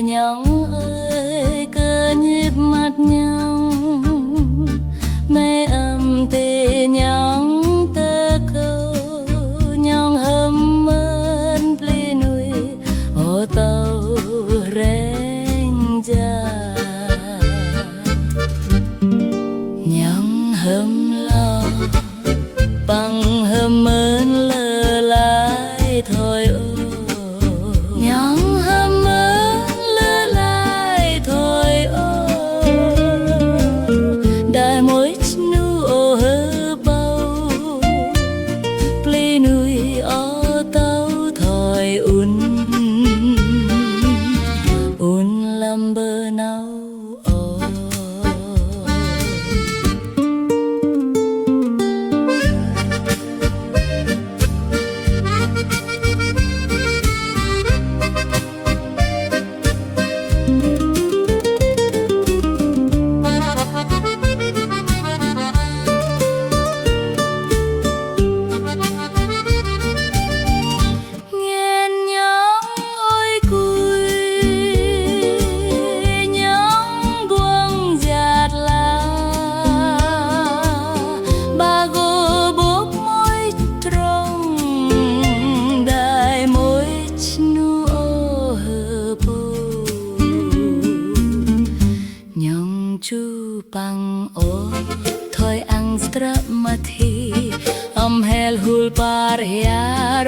Nhõng ơi cứ nhịp mắt nhõng mê âm tê nhõng tơ câu nhõng hâm mơn pli nuôi ô tàu rèn già nhõng hâm lo bằng hâm mơn lơ lái thôi ô nhõng hâm bơ nấu chu pang o thôi ang stra mathi am hel hul par ya